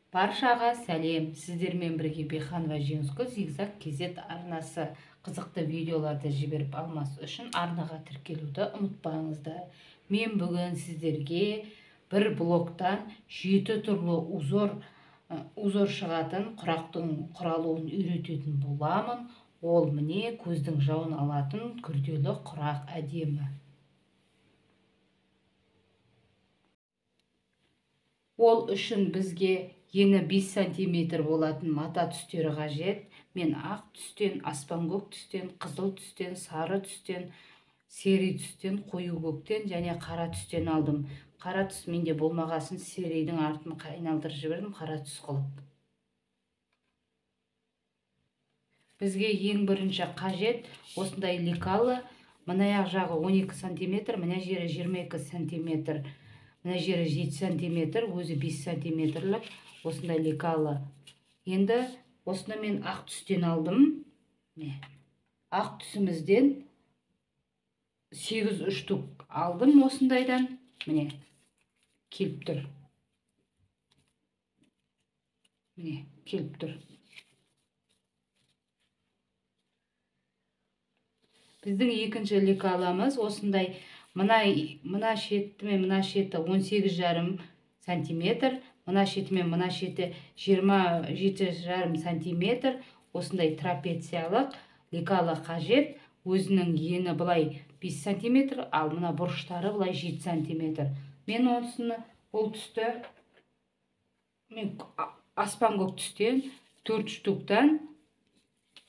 Баршаға сәлем. Сіздермен бірге Беханова Жеңіскүл Зигзаг KZ арнасы қызықты видеоларды жіберіп алмас үшін арнаға тіркелуді ұмытпаңыздар. Мен бүгін сіздерге бір блоктан 7 түрлі узор шығатын құрақтың құралуын үйрететін боламын. Ол міне көздің жауын алатын күрделі құрақ әдемі. Ол үшін бізге ені 5 см болатын мата түстері қажет. Мен ақ түстен, аспан көк түстен, қызыл түстен, сары түстен, сері түстен, қою көктен және қара түстен алдым. Қара түс менде болмағасын серейдің артын айналдырып жібердім қара түс қылып. Бізге ең бірінші қажет осындай лекалы. Мына жағы 12 см, мына жері 22 см. Мына жері 7 см, өзі 5 см-лік осындай лекалы. Енді осыны мен ақ түстен алдым. Ақ түсімізден 8 штук алдым осындайдан. Міне, келіп тұр. Міне, келіп тұр. Біздің екінші лекаламыз осындай. Мына шеті мен мына шеті 18,5 см, мына шеті мен мына шеті 27,5 см. Осындай трапециялық лекалы қажет. Өзінің ені былай 5 см, ал мына бұрыштары былай 7 см. Мен осыны бұл түсті аспан көк түстен 4 штуктан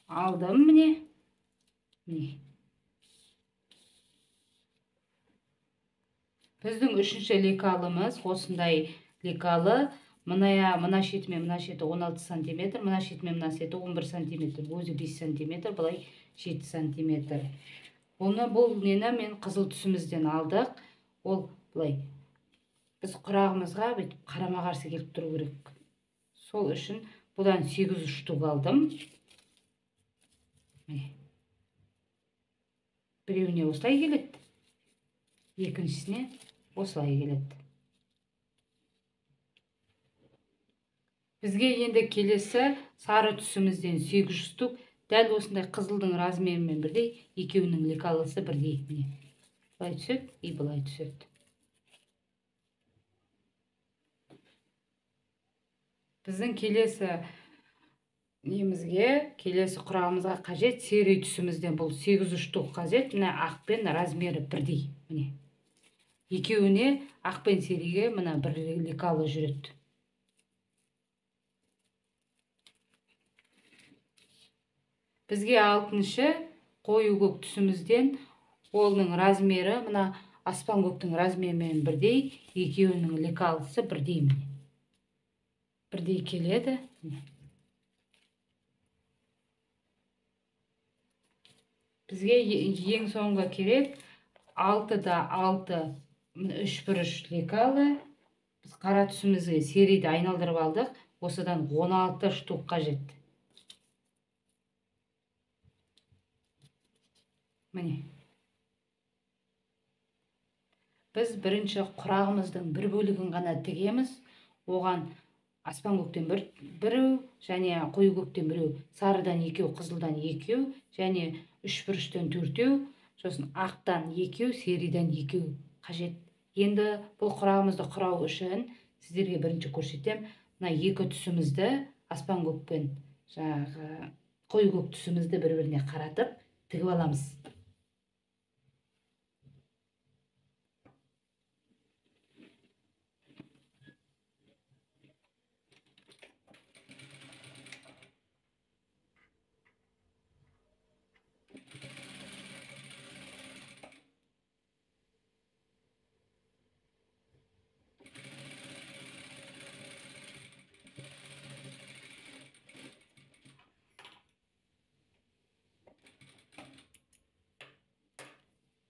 алдым. Міне. Біздің үшінші лекалымыз осындай лекалы. Мына шеті мен мына шеті 16 см, мына шеті мен мына шеті 11 см, өзі 5 см, былай 7 см. Бұл нені мен қызыл түсімізден алдық. Ол былай біз құрағымызға қарама қарсы келіп тұру керек. Сол үшін бұдан 8 штук алдым. Біреуіне осылай келеді, екіншісіне осылай келеді. Бізге енді келесі сары түсімізден 8 штук, дәл осындай қызылдың размерімен бірдей, екеуінің лекалысы бірдей. Былай түседі и былай түседі. Біздің келесі келесі құрағымызға қажет сері түсімізден бұл 8 штук қажет. Мына ақпен размері бірдей. Міне. Екеуіне ақ пен серіге мына бір лекалы жүреді. Бізге алтыншы қою көк түсімізден оның размері мына аспан көктің размерімен бірдей, екеуінің лекалысы бірдей. Бірдей келеді. Бізге ең соңғы керек 6-да 6 3-1-3 лекалы. Біз қара түсімізге серийді айналдырып алдық. Осыдан 16 штук қажет. Міне. Біз бірінші құрағымыздың бір бөлігін ғана тігеміз. Оған аспан көктен біреу, және қою көктен біреу, сарыдан екеу, қызылдан екеу, және 3-1-3-тен 4-еу, сосын ақтан екеу, сериден екеу қажет. Енді бұл құрағымызды құрау үшін сіздерге бірінші көрсетем. Мына екі түсімізді аспан көкпен қою көк түсімізді бір-біріне қаратып тігіп аламыз.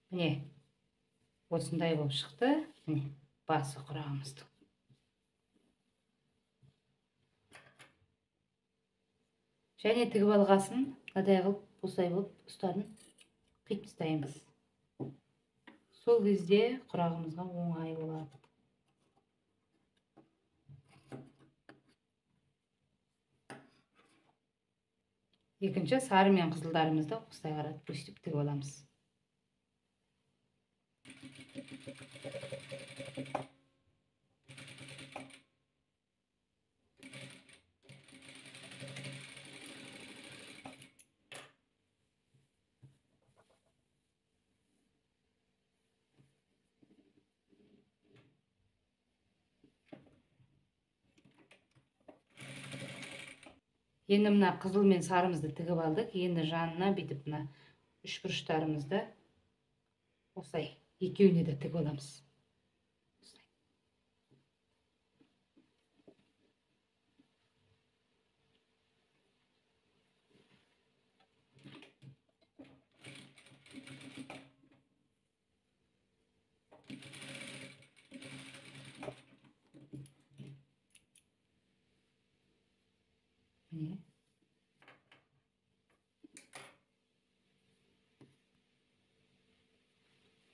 Міне, осындай болып шықты. Міне, басы құрағымыздың. Және тігіп алғасын, мынадай қылып, осылай болып ұстарын қиып тастаймыз. Сол кезде құрағымызға оңай болады. Екінші сары мен қызылдарымызды осылай қаратып өстіп тігіп аламыз. Енді мына қызыл мен сарымызды тігіп алдық. Енді жанына бүйтіп мына үшбұрыштарымызды осылай екеуіне де тігіп аламыз. Міне.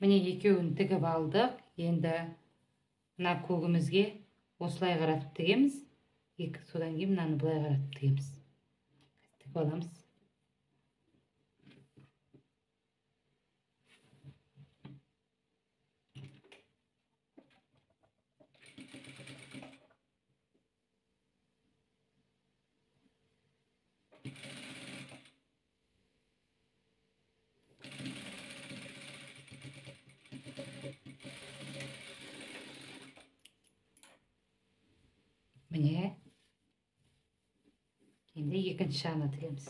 Міне екеуін тігіп алдық. Енді мына көгімізге осылай қаратып тігеміз. Содан кейін мынаны былай қаратып тігеміз. Тігіп аламыз. Міне. Енді екінші жағына тігеміз.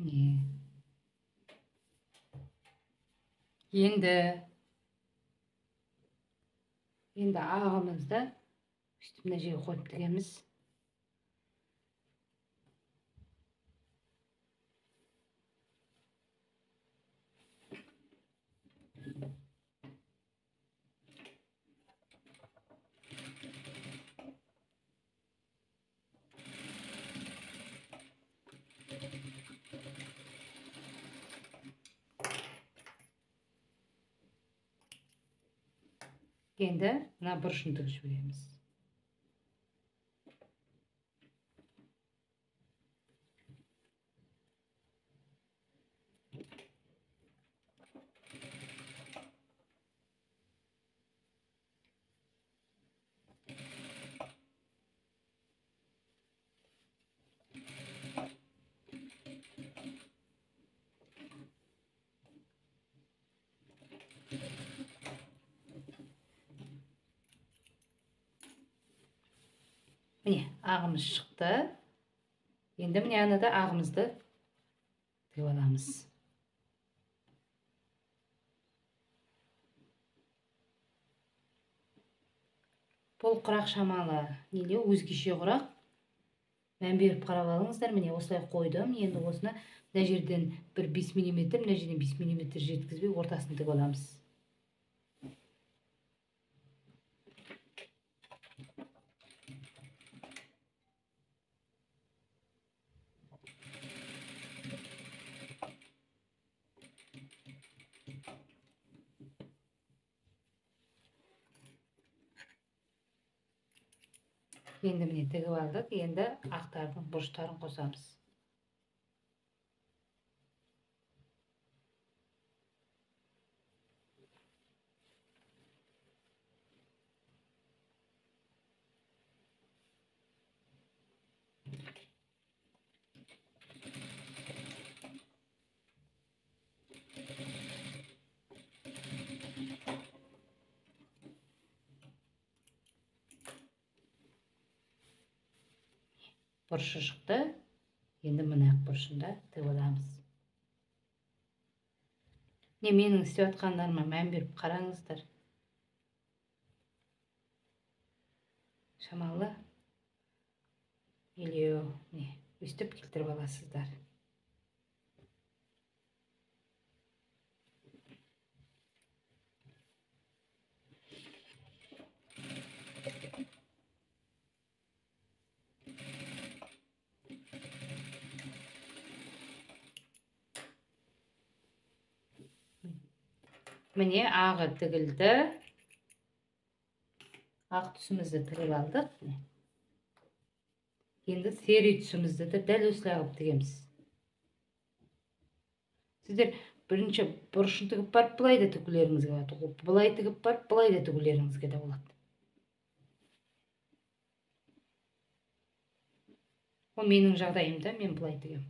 Міне. Енді ағымызды үстіп мына жерге қойып тігеміз. Енді мына бұрышын тігіп жібереміз. Міне, ағымыз шықты. Енді міне анада ағымызды тігіп аламыз. Бұл құрақ шамалы нелеу өзгеше құрақ. Мән беріп қарап алыңыздар. Міне осылай қойдым. Енді осыны мына жерден бір 5 мм, мына жерден 5 мм жеткізбей ортасын тігіп аламыз. Енді міне тігіп алдық. Енді ақтардың бұрыштарын қосамыз. Бұрышы шықты. Енді мына бұрышында тігіп аламыз. Менің істеп жатқандарыма мән беріп қараңыздар. Шамалы елеу өстіп келтіріп аласыздар. Міне ағы тігілді. Ақ түсімізді тігіп алдық. Енді сері түсімізді де дәл осылай қылып тігеміз. Сіздер бірінші бұрышын тігіп барып, былай да тігулеріңізге болады. Былай тігіп барып, былай да тігулеріңізге де болады. Ол менің жағдайымда, мен былай тігем.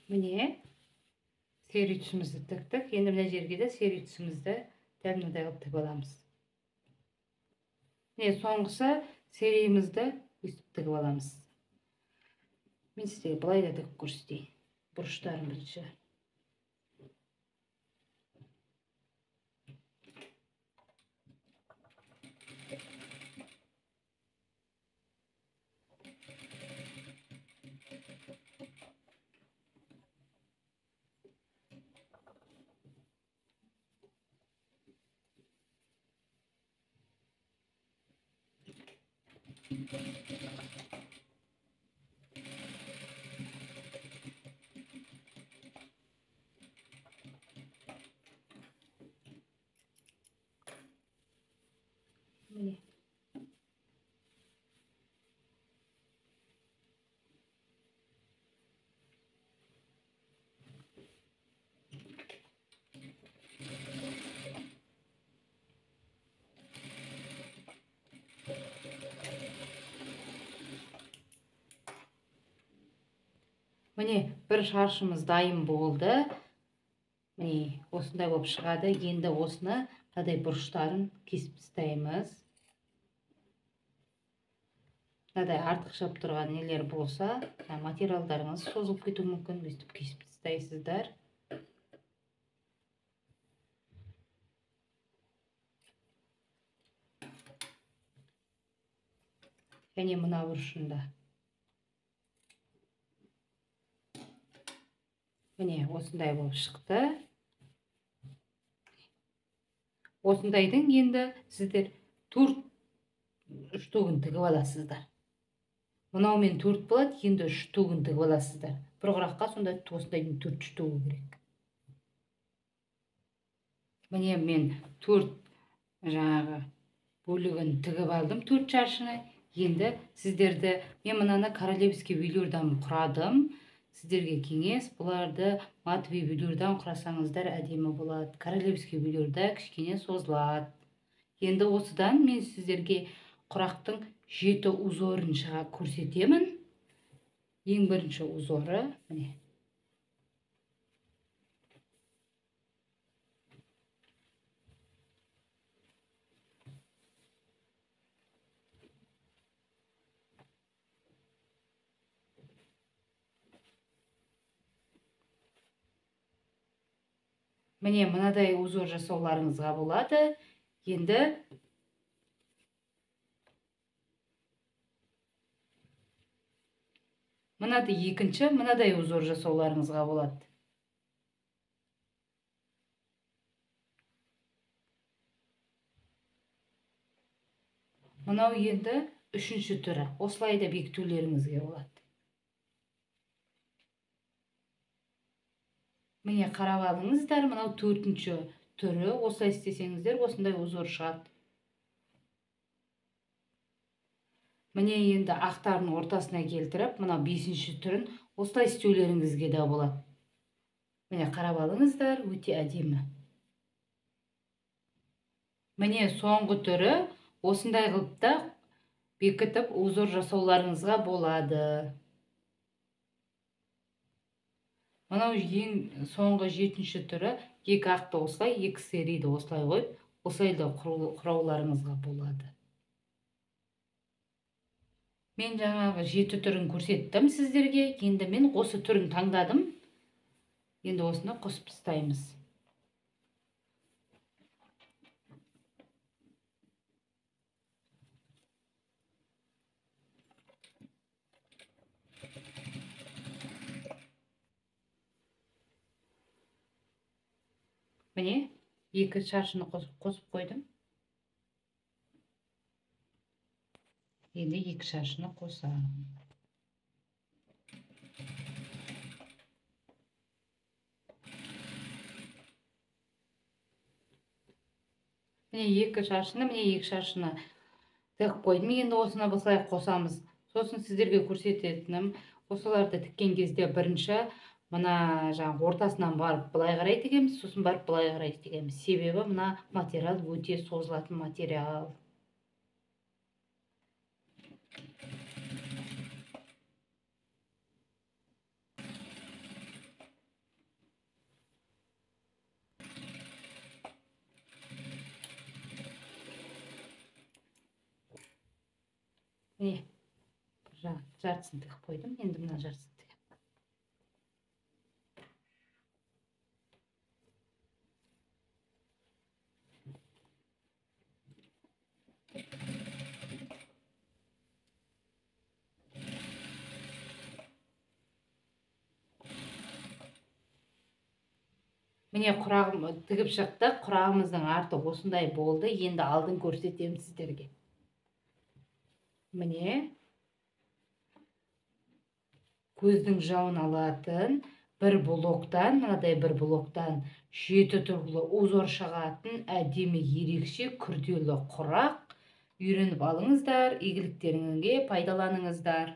Міне сері түсімізді тіктік. Енді мына жерге де сері түсімізді дәл мынадай қылып тігіп аламыз. Міне соңғысы сериімізді өстіп тігіп аламыз. Мен сіздерге былай да тігіп көрсетейін. Бұрыштарын бірінші. Міне. Міне бір шаршымыз дайын болды. Міне осындай болып шығады. Енді осыны мынадай бұрыштарын кесіп тастаймыз. Мынадай артықшап тұрған нелер болса, материалдарыңыз созылып кетуі мүмкін, өстіп кесіп тастайсыздар. Және мына бұрышында. Міне осындай болып шықты. Осындайдың енді сіздер 4 штугын тігіп аласыздар. Мынаумен 4 болады, енді 3 штугын тігіп аласыздар. Бір құраққа сонда осындайдың 4 штугы керек. Міне мен 4 жаңағы бөлігін тігіп алдым, 4 шаршыны. Енді сіздерді, мен мынаны королевский велюрдан құрадым. Сіздерге кеңес, бұларды матовый велюрдан құрасаңыздар әдемі болады. Королевский велюрда кішкене созылады. Енді осыдан мен сіздерге құрақтың 7 узорын шыға көрсетемін. Ең бірінші узоры, міне. Міне мынадай узор жасауларыңызға болады. Енді мынадай екінші, мынадай узор жасауларыңызға болады. Мынау енді үшінші түрі. Осылай да бекітулеріңізге болады. Міне қарап алыңыздар, мынау 4-ші түрі. Осылай істесеңіздер, осындай узор шығады. Міне енді ақтарын ортасына келтіріп, мынау 5-ші түрін осылай істеулеріңізге де болады. Міне қарап алыңыздар, өте әдемі. Міне соңғы түрі осындай қылып та бекітіп узор жасауларыңызға болады. Мынау ең соңғы 7-ші түрі. екі ақты осылай, екі серийді осылай қойып, осылай да құрауларыңызға болады. Мен жаңағы 7 түрін көрсеттім сіздерге. Енді мен осы түрін таңдадым. Енді осыны қосып тастаймыз. Міне, екі шаршыны қосып қойдым. Енді екі шаршыны қосам. Міне екі шаршыны тігіп қойдым. Енді осыны былай қосамыз. Сосын сіздерге көрсететінім, осыларды тіккен кезде бірінші мына жаңағы ортасынан барып былай қарай тігеміз, сосын барып былай қарай тігеміз. Себебі мына материал өте созылатын материал. Міне, жартысын тігіп қойдым. Енді мына жартысын тігемін. Міне құрағым тігіп шықты. Құрағымыздың арты осындай болды. Енді алдын көрсетемін сіздерге. Міне көздің жауын алатын бір блоктан, мынадай бір блоктан 7 түрлі узор шығатын әдемі, ерекше, күрделі құрақ. Үйреніп алыңыздар, игіліктеріңізге пайдаланыңыздар.